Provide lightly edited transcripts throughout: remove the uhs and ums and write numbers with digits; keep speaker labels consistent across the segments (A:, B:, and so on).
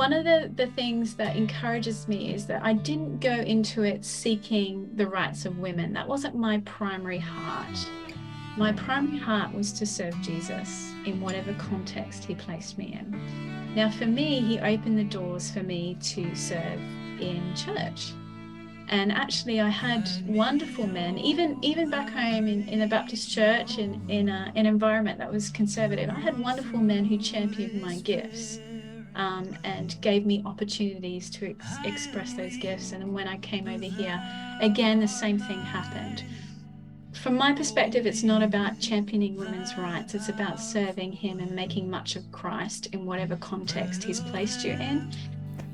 A: one of the things that encourages me is that I didn't go into it seeking the rights of women. That wasn't my primary heart. My primary heart was to serve Jesus in whatever context he placed me in. Now, for me, he opened the doors for me to serve in church. And actually, I had wonderful men, even back home in a Baptist church, in an environment that was conservative. I had wonderful men who championed my gifts, and gave me opportunities to express those gifts. And then when I came over here, again, the same thing happened. From my perspective, it's not about championing women's rights. It's about serving him and making much of Christ in whatever context he's placed you in.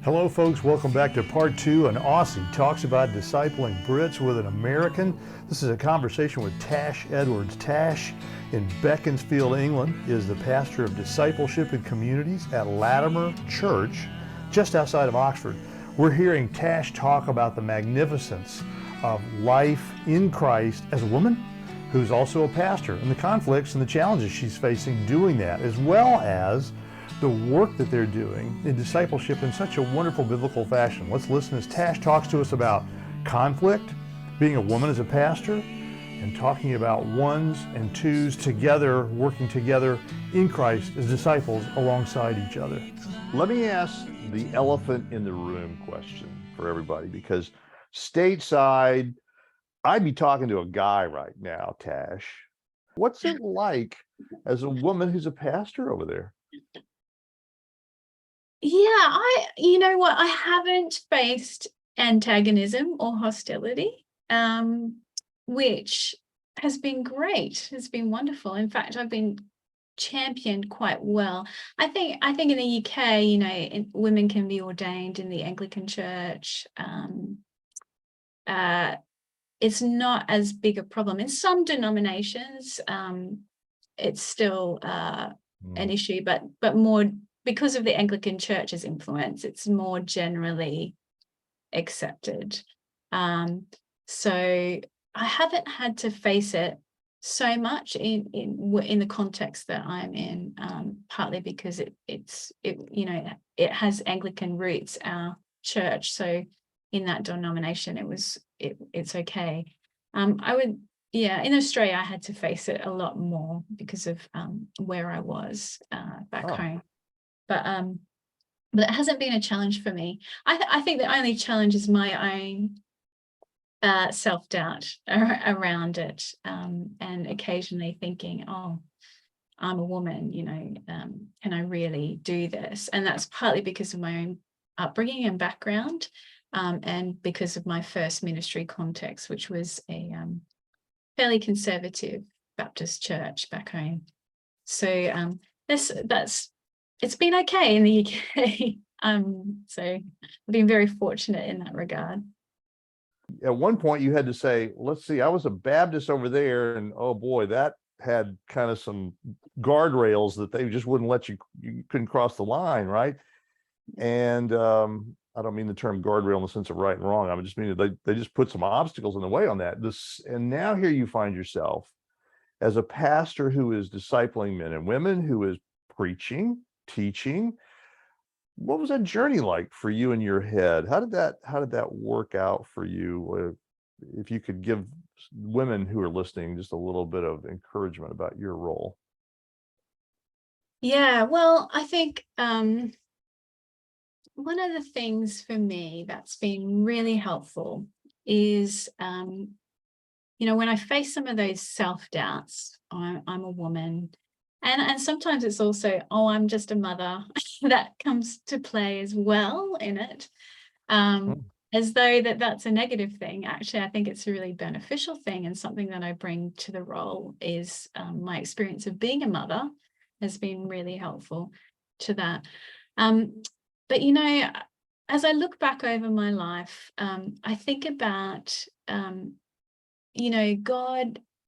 B: Hello folks, welcome back to part 2. An Aussie talks about discipling Brits with an American. This is a conversation with Tash Edwards. Tash in Beaconsfield, England, is the pastor of Discipleship and Communities at Latimer Church, just outside of Oxford. We're hearing Tash talk about the magnificence of life in Christ as a woman who's also a pastor, and the conflicts and the challenges she's facing doing that, as well as the work that they're doing in discipleship in such a wonderful biblical fashion. Let's listen as Tash talks to us about conflict, being a woman as a pastor, and talking about ones and twos together, working together in Christ as disciples alongside each other. Let me ask the elephant in the room question for everybody, because stateside, I'd be talking to a guy right now, Tash. What's it like as a woman who's a pastor over there?
A: Yeah, you know what? I haven't faced antagonism or hostility, which has been great. It's been wonderful. In fact, I've been championed quite well. I think in the UK, you know, women can be ordained in the Anglican Church. It's not as big a problem. In some denominations, it's still an issue, but more because of the Anglican Church's influence, it's more generally accepted. So I haven't had to face it so much in the context that I'm in, partly because it has Anglican roots, our church. So in that denomination, it's okay. In Australia, I had to face it a lot more because of where I was back home. But it hasn't been a challenge for me. I think the only challenge is my own self-doubt around it, and occasionally thinking, oh, I'm a woman, you know, can I really do this? And that's partly because of my own upbringing and background, and because of my first ministry context, which was a fairly conservative Baptist church back home. So it's been okay in the UK. So I've been very fortunate in that regard.
B: At one point you had to say, let's see, I was a Baptist over there, and oh boy, that had kind of some guardrails that they just wouldn't let you couldn't cross the line, right? And I don't mean the term guardrail in the sense of right and wrong. I just mean they just put some obstacles in the way on that. And now here you find yourself as a pastor who is discipling men and women, who is preaching, teaching. What was that journey like for you in your head? How did that work out for you? If you could give women who are listening just a little bit of encouragement about your role.
A: Yeah, well, I think one of the things for me that's been really helpful is, when I face some of those self-doubts, I'm a woman, and sometimes it's also, oh, I'm just a mother, that comes to play as well in it, as though that's a negative thing. Actually, I think it's a really beneficial thing, and something that I bring to the role is my experience of being a mother has been really helpful to that. But, you know, as I look back over my life, I think about, God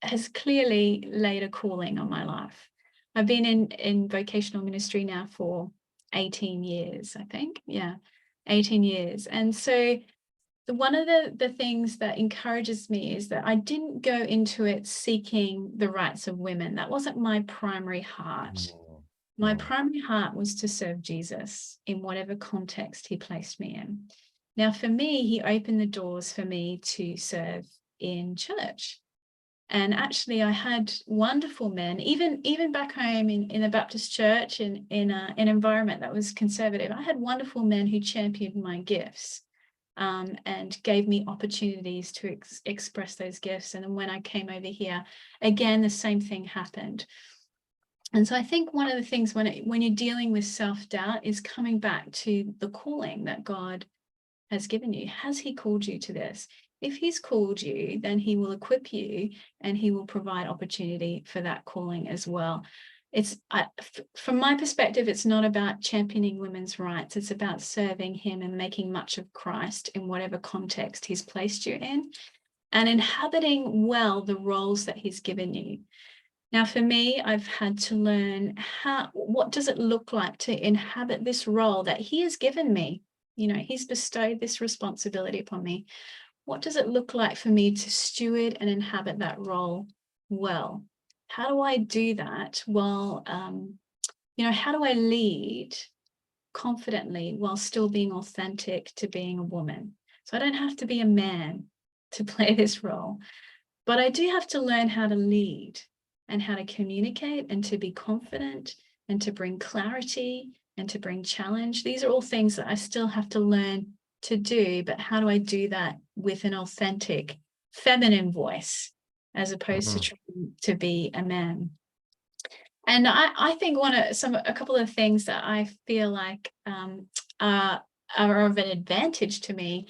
A: has clearly laid a calling on my life. I've been in vocational ministry now for 18 years, I think. Yeah, 18 years. And so one of the things that encourages me is that I didn't go into it seeking the rights of women. That wasn't my primary heart. My primary heart was to serve Jesus in whatever context he placed me in. Now, for me, he opened the doors for me to serve in church. And actually, I had wonderful men, even back home in a Baptist church, in an environment that was conservative. I had wonderful men who championed my gifts and gave me opportunities to express those gifts. And then when I came over here, again, the same thing happened. And so I think one of the things when you're dealing with self-doubt is coming back to the calling that God has given you. Has he called you to this? If he's called you, then he will equip you and he will provide opportunity for that calling as well. From my perspective, it's not about championing women's rights. It's about serving him and making much of Christ in whatever context he's placed you in, and inhabiting well the roles that he's given you. Now, for me, I've had to learn what does it look like to inhabit this role that he has given me? You know, he's bestowed this responsibility upon me. What does it look like for me to steward and inhabit that role well? How do I do that while, how do I lead confidently while still being authentic to being a woman? So I don't have to be a man to play this role, but I do have to learn how to lead and how to communicate and to be confident and to bring clarity and to bring challenge. These are all things that I still have to learn to do, but how do I do that with an authentic feminine voice as opposed to trying to be a man? And I think a couple of things that I feel like are of an advantage to me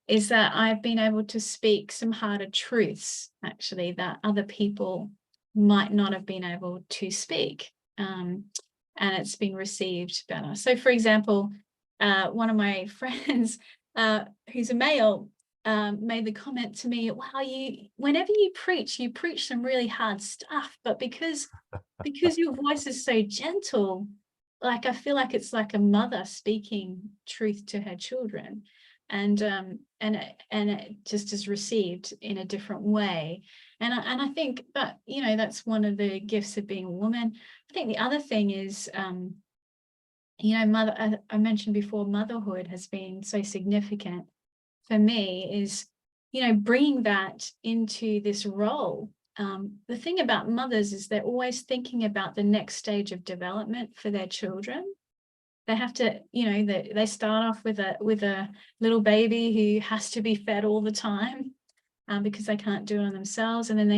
A: is that I've been able to speak some harder truths, actually, that other people might not have been able to speak. And it's been received better. So, for example, one of my friends who's a male made the comment to me, wow, whenever you preach some really hard stuff, but because your voice is so gentle, like I feel like it's like a mother speaking truth to her children. And it just is received in a different way. And I think that, that's one of the gifts of being a woman. I think the other thing is, I mentioned before, motherhood has been so significant for me, is, bringing that into this role. The thing about mothers is they're always thinking about the next stage of development for their children. They have to, they start off with a little baby who has to be fed all the time because they can't do it on themselves. And then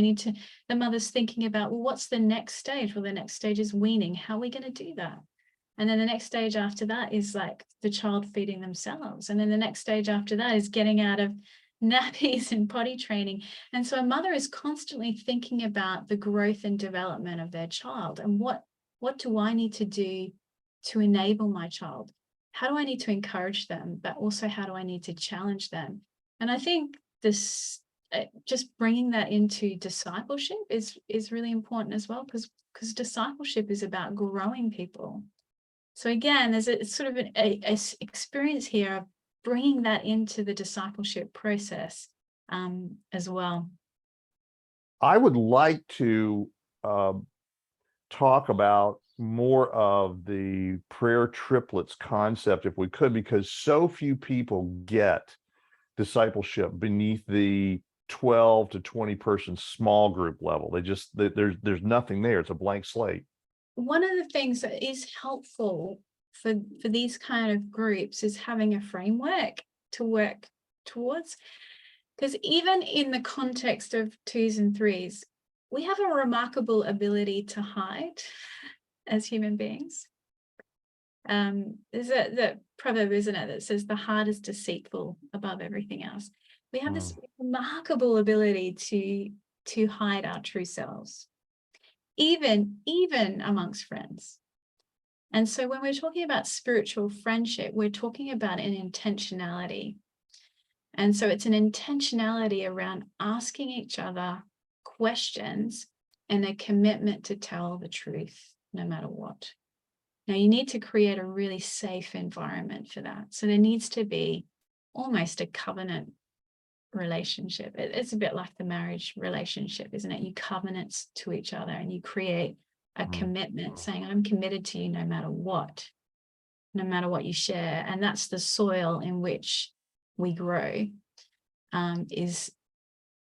A: the mother's thinking about, well, what's the next stage? Well, the next stage is weaning. How are we going to do that? And then the next stage after that is like the child feeding themselves. And then the next stage after that is getting out of nappies and potty training. And so a mother is constantly thinking about the growth and development of their child. And what do I need to do to enable my child? How do I need to encourage them? But also, how do I need to challenge them? And I think this, just bringing that into discipleship is really important as well, because discipleship is about growing people. So again, there's a sort of a experience here of bringing that into the discipleship process as well.
B: I would like to talk about more of the prayer triplets concept, if we could, because so few people get discipleship beneath the 12 to 20 person small group level. There's nothing there. It's a blank slate.
A: One of the things that is helpful for these kind of groups is having a framework to work towards, because even in the context of 2s and 3s, we have a remarkable ability to hide as human beings. There's the proverb, isn't it, that says the heart is deceitful above everything else. We have this remarkable ability to hide our true selves, even amongst friends. And so when we're talking about spiritual friendship, we're talking about an intentionality. And so it's an intentionality around asking each other questions and a commitment to tell the truth no matter what. Now, you need to create a really safe environment for that. So there needs to be almost a covenant relationship. It's a bit like the marriage relationship, isn't it? You covenant to each other and you create a commitment, saying, I'm committed to you no matter what you share. And that's the soil in which we grow, is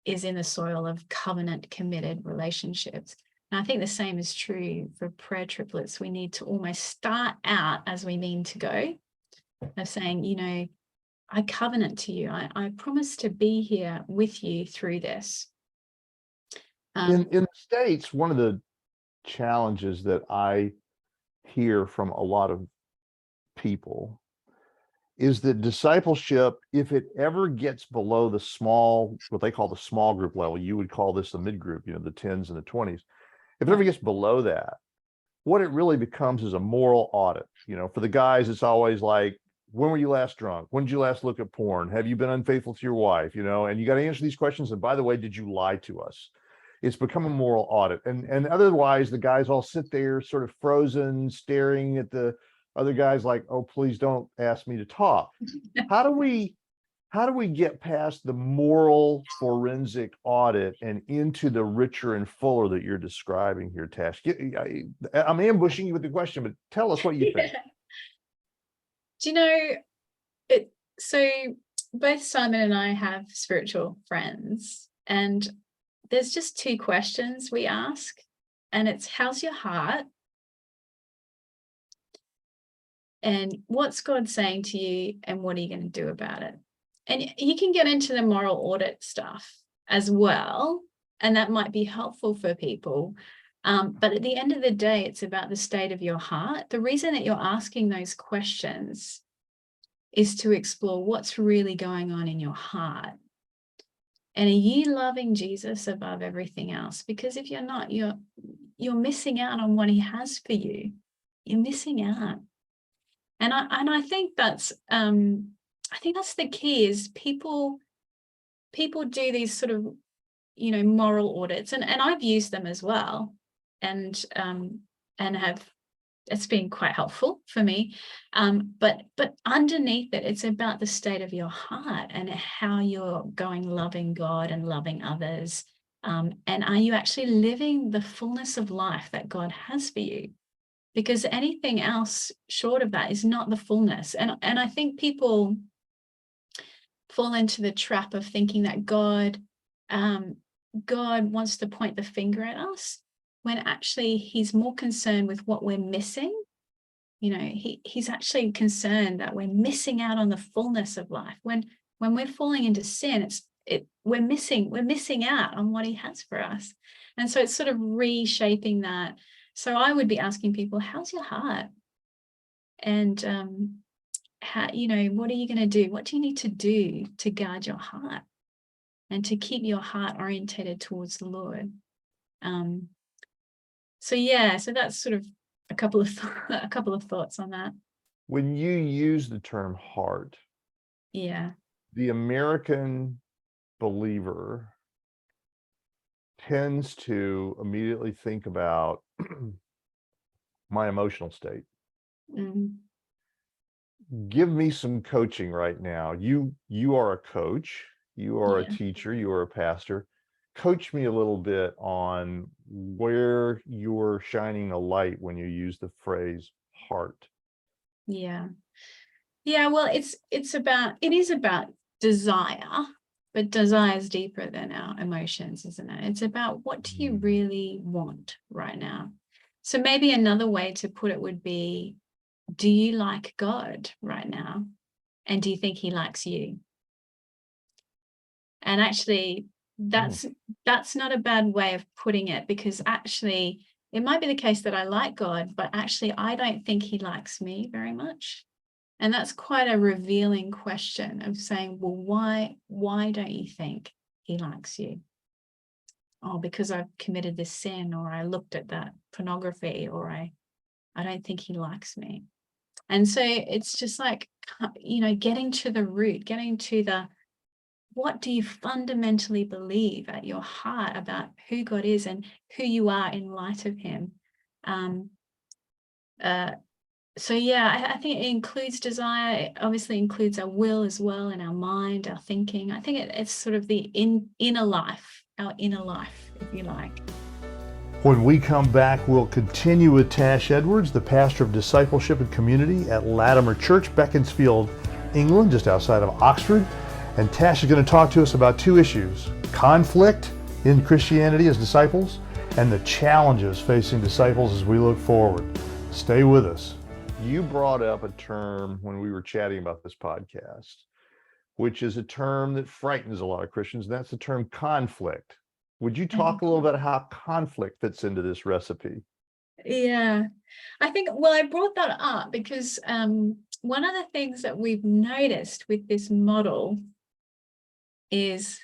A: in the soil of covenant committed relationships. And I think the same is true for prayer triplets. We need to almost start out as we mean to go, of saying, you know, I covenant to you. I promise to be here with you through this.
B: In the States, one of the challenges that I hear from a lot of people is that discipleship, if it ever gets below the small, what they call the small group level, you would call this the mid group, you know, the 10s and the 20s. If it ever gets below that, what it really becomes is a moral audit. You know, for the guys, it's always like, when were you last drunk? When did you last look at porn? Have you been unfaithful to your wife? You know, and you got to answer these questions. And by the way, did you lie to us? It's become a moral audit. And otherwise, the guys all sit there sort of frozen, staring at the other guys like, oh, please don't ask me to talk. How do we get past the moral forensic audit and into the richer and fuller that you're describing here, Tash? I'm ambushing you with the question, but tell us what you think.
A: Do you know, so both Simon and I have spiritual friends, and there's just two questions we ask, and it's, how's your heart? And what's God saying to you, and what are you going to do about it? And you can get into the moral audit stuff as well, and that might be helpful for people. But at the end of the day, it's about the state of your heart. The reason that you're asking those questions is to explore what's really going on in your heart. And are you loving Jesus above everything else? Because if you're not, you're missing out on what he has for you. You're missing out. And I think that's the key, is people do these sort of, you know, moral audits, and I've used them as well, and it's been quite helpful for me. But underneath it, it's about the state of your heart and how you're going loving God and loving others. And are you actually living the fullness of life that God has for you? Because anything else short of that is not the fullness. And I think people fall into the trap of thinking that God wants to point the finger at us, when actually he's more concerned with what we're missing. You know, he's actually concerned that we're missing out on the fullness of life. When we're falling into sin, we're missing out on what he has for us. And so it's sort of reshaping that. So I would be asking people, how's your heart? And how, you know, what are you going to do? What do you need to do to guard your heart and to keep your heart orientated towards the Lord? So that's sort of a couple of thoughts on that.
B: When you use the term heart, the American believer tends to immediately think about my emotional state. Give me some coaching right now. You are a coach, you are a teacher, you are a pastor. Coach me a little bit on where you're shining a light when you use the phrase heart.
A: Well, it is about desire, but desire is deeper than our emotions, isn't it? It's about, what do you really want right now? So maybe another way to put it would be, do you like God right now? And do you think he likes you? And actually, that's not a bad way of putting it, because actually it might be the case that I like God, but actually I don't think he likes me very much. And that's quite a revealing question of saying, well, why don't you think he likes you? Oh, because I've committed this sin, or I looked at that pornography, or I don't think he likes me. And so it's just like, you know, getting to the root, getting to the, what do you fundamentally believe at your heart about who God is and who you are in light of him? I think it includes desire. It obviously includes our will as well, and our mind, our thinking. I think it's sort of the inner life, our inner life, if you like.
B: When we come back, we'll continue with Tash Edwards, the pastor of Discipleship and Community at Latimer Church, Beaconsfield, England, just outside of Oxford. And Tash is going to talk to us about two issues: conflict in Christianity as disciples, and the challenges facing disciples as we look forward. Stay with us. You brought up a term when we were chatting about this podcast, which is a term that frightens a lot of Christians, and that's the term conflict. Would you talk a little bit how conflict fits into this recipe?
A: Yeah, I think, well, I brought that up because one of the things that we've noticed with this model is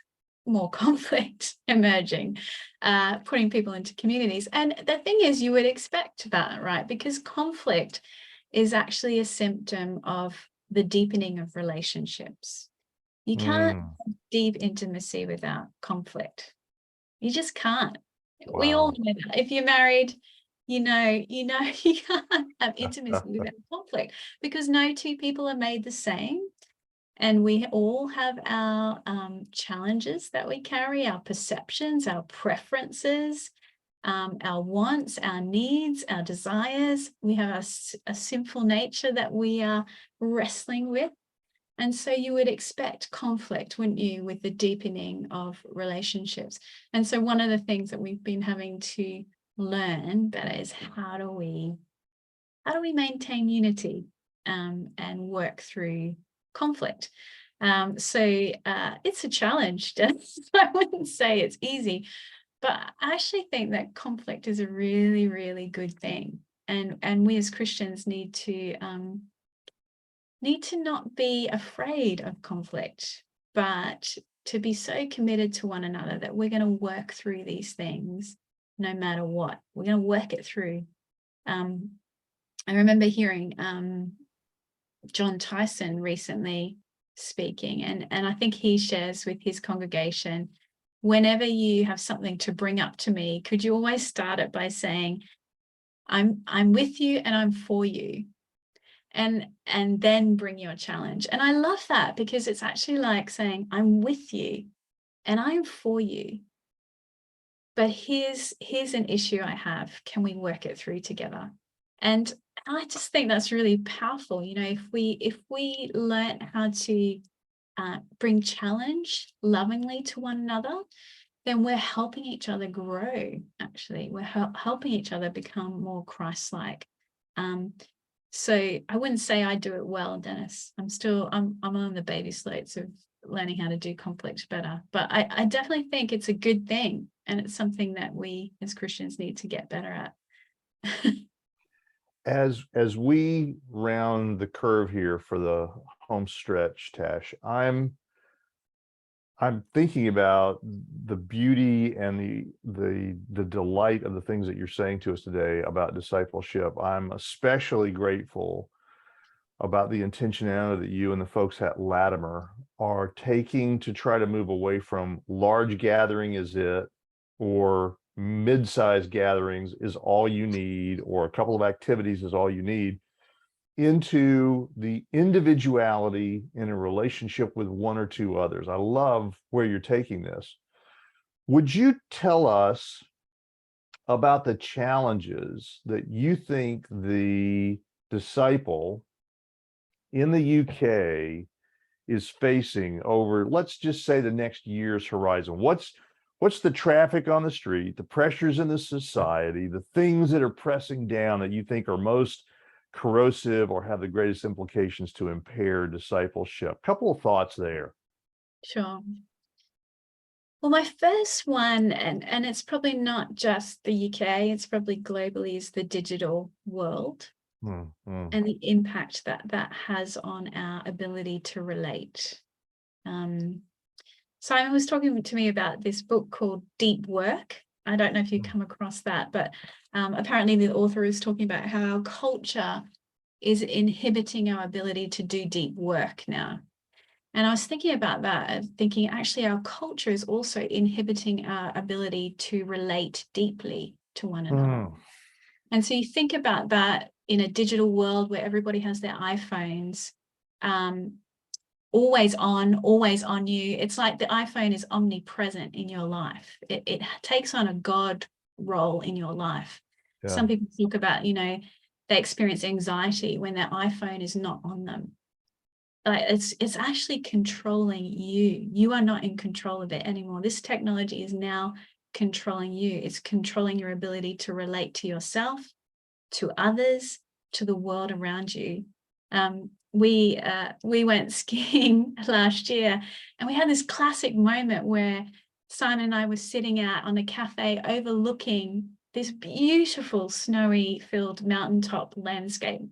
A: more conflict emerging, putting people into communities. And the thing is, you would expect that, right? Because conflict is actually a symptom of the deepening of relationships. You can't have deep intimacy without conflict. You just can't.
B: Wow.
A: We all know that. If you're married, you know you can't have intimacy without conflict, because no two people are made the same. And we all have our challenges that we carry, our perceptions, our preferences, our wants, our needs, our desires. We have a sinful nature that we are wrestling with. And so you would expect conflict, wouldn't you, with the deepening of relationships. And so one of the things that we've been having to learn better is how do we maintain unity and work through conflict. So it's a challenge. I wouldn't say it's easy, but I actually think that conflict is a really, really good thing. And we as Christians need to not be afraid of conflict, but to be so committed to one another that we're going to work through these things no matter what. We're going to work it through. I remember hearing John Tyson recently speaking, and I think he shares with his congregation, whenever you have something to bring up to me, could you always start it by saying, I'm with you and I'm for you. And then bring your challenge. And I love that, because it's actually like saying, I'm with you and I'm for you, but here's an issue I have. Can we work it through together? And I just think that's really powerful. You know, if we learn how to bring challenge lovingly to one another, then we're helping each other grow. Actually, we're helping each other become more Christ-like. So I wouldn't say I do it well, Dennis. I'm on the baby slopes of learning how to do conflict better. But I definitely think it's a good thing, and it's something that we as Christians need to get better at.
B: As we round the curve here for the home stretch, Tash, I'm thinking about the beauty and the delight of the things that you're saying to us today about discipleship. I'm especially grateful about the intentionality that you and the folks at Latimer are taking to try to move away from large gathering is it, or mid-sized gatherings is all you need, or a couple of activities is all you need, into the individuality in a relationship with one or two others. I love where you're taking this. Would you tell us about the challenges that you think the disciple in the UK is facing over, let's just say, the next year's horizon? What's the traffic on the street, the pressures in the society, the things that are pressing down that you think are most corrosive or have the greatest implications to impair discipleship? Couple of thoughts there.
A: Sure. Well, my first one, and it's probably not just the UK, it's probably globally, is the digital world and the impact that has on our ability to relate. Simon was talking to me about this book called Deep Work. I don't know if you come across that, but apparently the author is talking about how our culture is inhibiting our ability to do deep work now. And I was thinking about that, thinking actually our culture is also inhibiting our ability to relate deeply to one another. And so you think about that in a digital world where everybody has their iPhones, always on you. It's like the iPhone is omnipresent in your life. It takes on a God role in your life.
B: Yeah.
A: Some people talk about, you know, they experience anxiety when their iPhone is not on them. Like it's actually controlling you. You are not in control of it anymore. This technology is now controlling you. It's controlling your ability to relate to yourself, to others, to the world around you. We went skiing last year, and we had this classic moment where Simon and I were sitting out on a cafe overlooking this beautiful snowy filled mountaintop landscape.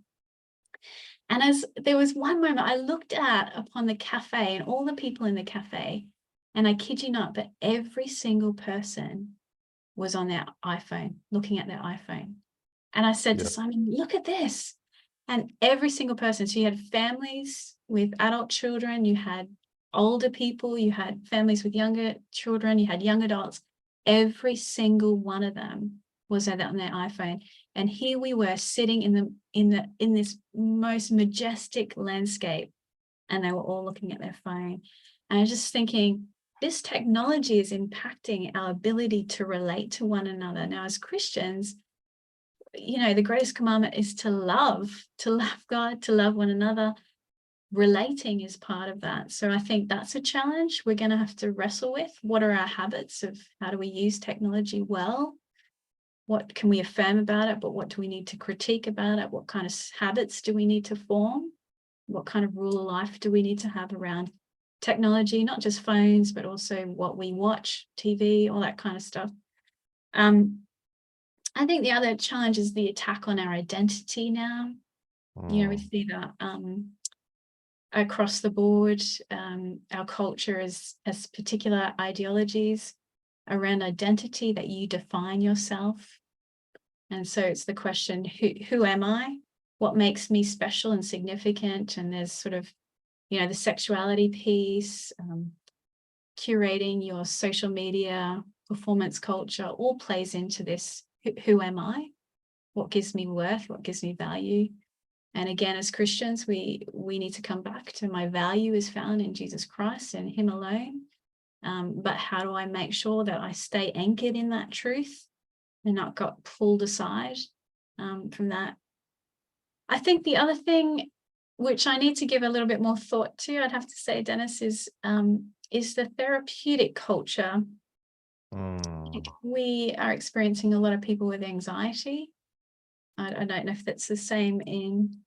A: And as there was one moment I looked out upon the cafe and all the people in the cafe, and I kid you not, but every single person was on their iPhone, looking at their iPhone. And I said to Simon, look at this. And every single person, so you had families with adult children, you had older people, you had families with younger children, you had young adults. Every single one of them was on their iPhone. And here we were sitting in this most majestic landscape, and they were all looking at their phone. And I was just thinking, this technology is impacting our ability to relate to one another. Now, as Christians, you know, the greatest commandment is to love God, to love one another. Relating is part of that. So I think that's a challenge we're going to have to wrestle with. What are our habits of how do we use technology well? What can we affirm about it, but what do we need to critique about it? What kind of habits do we need to form? What kind of rule of life do we need to have around technology, not just phones, but also what we watch, TV, all that kind of stuff. I think the other challenge is the attack on our identity now. You know, we see that across the board. Our culture has particular ideologies around identity, that you define yourself. And so it's the question, who am I? What makes me special and significant? And there's sort of, you know, the sexuality piece, curating your social media, performance culture, all plays into this. Who am I? What gives me worth? What gives me value? And again, as Christians, we need to come back to my value is found in Jesus Christ and Him alone. But how do I make sure that I stay anchored in that truth and not got pulled aside from that? I think the other thing which I need to give a little bit more thought to, I'd have to say, Dennis, is the therapeutic culture. We are experiencing a lot of people with anxiety. I don't know if that's the same in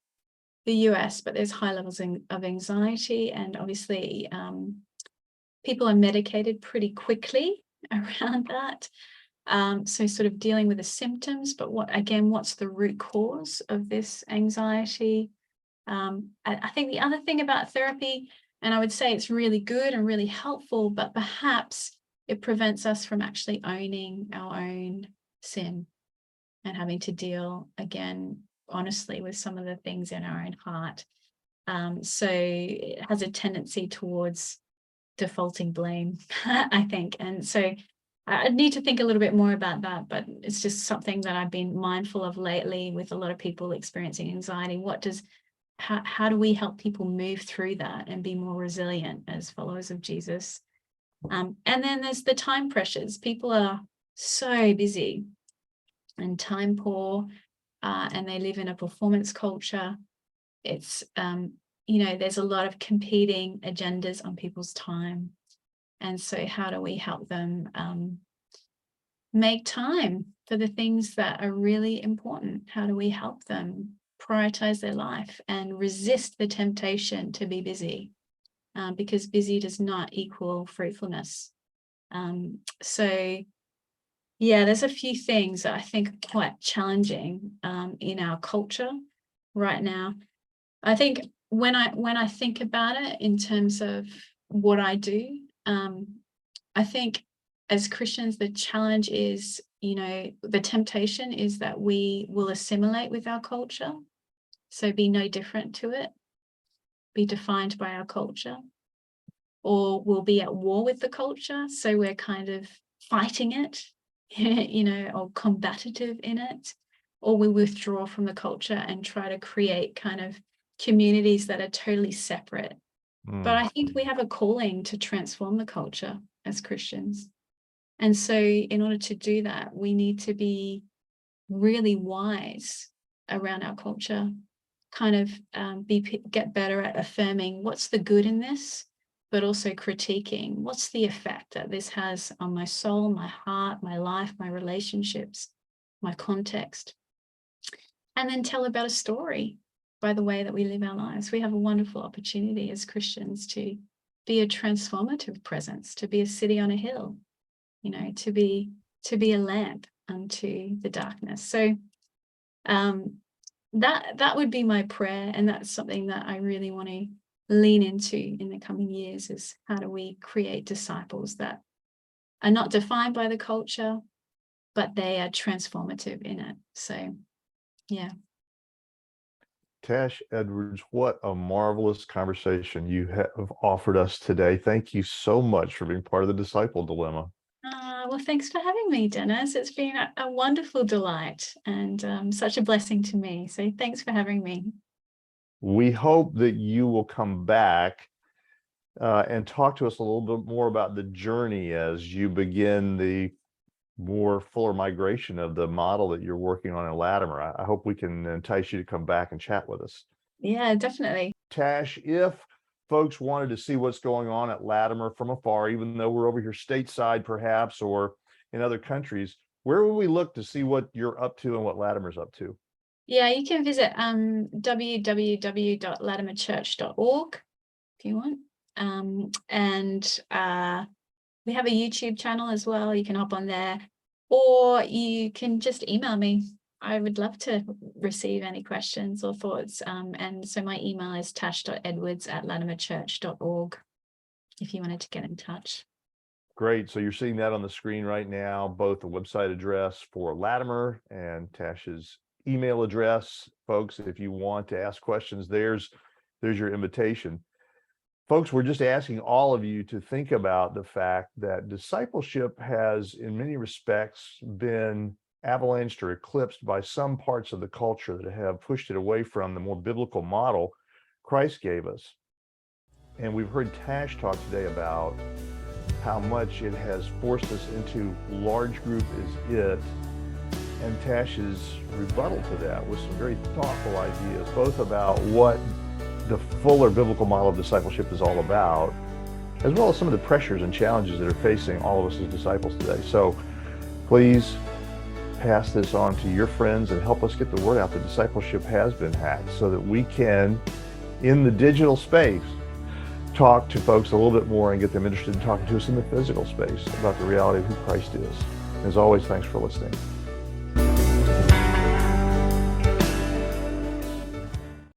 A: the US, but there's high levels of anxiety, and obviously people are medicated pretty quickly around that. So sort of dealing with the symptoms, but what's the root cause of this anxiety? I think the other thing about therapy, and I would say it's really good and really helpful, but perhaps it prevents us from actually owning our own sin and having to deal again honestly with some of the things in our own heart. So it has a tendency towards defaulting blame, I think. And so I need to think a little bit more about that, but it's just something that I've been mindful of lately with a lot of people experiencing anxiety. How do we help people move through that and be more resilient as followers of Jesus? And then there's the time pressures. People are so busy and time poor, and they live in a performance culture. It's, you know, there's a lot of competing agendas on people's time. And so how do we help them make time for the things that are really important? How do we help them prioritize their life and resist the temptation to be busy? Because busy does not equal fruitfulness. So yeah, there's a few things that I think are quite challenging in our culture right now. I think when I think about it in terms of what I do, I think as Christians, the challenge is, you know, the temptation is that we will assimilate with our culture. So be no different to it, be defined by our culture, or we'll be at war with the culture. So we're kind of fighting it, you know, or combative in it, or we withdraw from the culture and try to create kind of communities that are totally separate. But I think we have a calling to transform the culture as Christians. And so in order to do that, we need to be really wise around our culture, kind of get better at affirming what's the good in this, but also critiquing what's the effect that this has on my soul, my heart, my life, my relationships, my context. And then tell about a story by the way that we live our lives. We have a wonderful opportunity as Christians to be a transformative presence, to be a city on a hill, to be a lamp unto the darkness. So that would be my prayer, and that's something that I really want to lean into in the coming years, is how do we create disciples that are not defined by the culture, but they are transformative in it. So yeah.
B: Tash Edwards, what a marvelous conversation you have offered us today. Thank you so much for being part of the Disciple Dilemma.
A: Well, thanks for having me, Dennis. It's been a wonderful delight and such a blessing to me. So thanks for having me.
B: We hope that you will come back and talk to us a little bit more about the journey as you begin the more fuller migration of the model that you're working on in Latimer. I hope we can entice you to come back and chat with us.
A: Yeah, definitely.
B: Tash, if folks wanted to see what's going on at Latimer from afar, even though we're over here stateside perhaps, or in other countries, where would we look to see what you're up to and what Latimer's up to?
A: Yeah, you can visit www.latimerchurch.org if you want. And we have a YouTube channel as well. You can hop on there, or you can just email me. I would love to receive any questions or thoughts. And so my email is tash.edwards@latimerchurch.org if you wanted to get in touch.
B: Great. So you're seeing that on the screen right now, both the website address for Latimer and Tash's email address. Folks, if you want to ask questions, there's your invitation. Folks, we're just asking all of you to think about the fact that discipleship has, in many respects, been avalanched or eclipsed by some parts of the culture that have pushed it away from the more biblical model Christ gave us. And we've heard Tash talk today about how much it has forced us into large group is it, and Tash's rebuttal to that with some very thoughtful ideas, both about what the fuller biblical model of discipleship is all about, as well as some of the pressures and challenges that are facing all of us as disciples today. So please pass this on to your friends and help us get the word out that discipleship has been hacked, so that we can, in the digital space, talk to folks a little bit more and get them interested in talking to us in the physical space about the reality of who Christ is. As always, thanks for listening.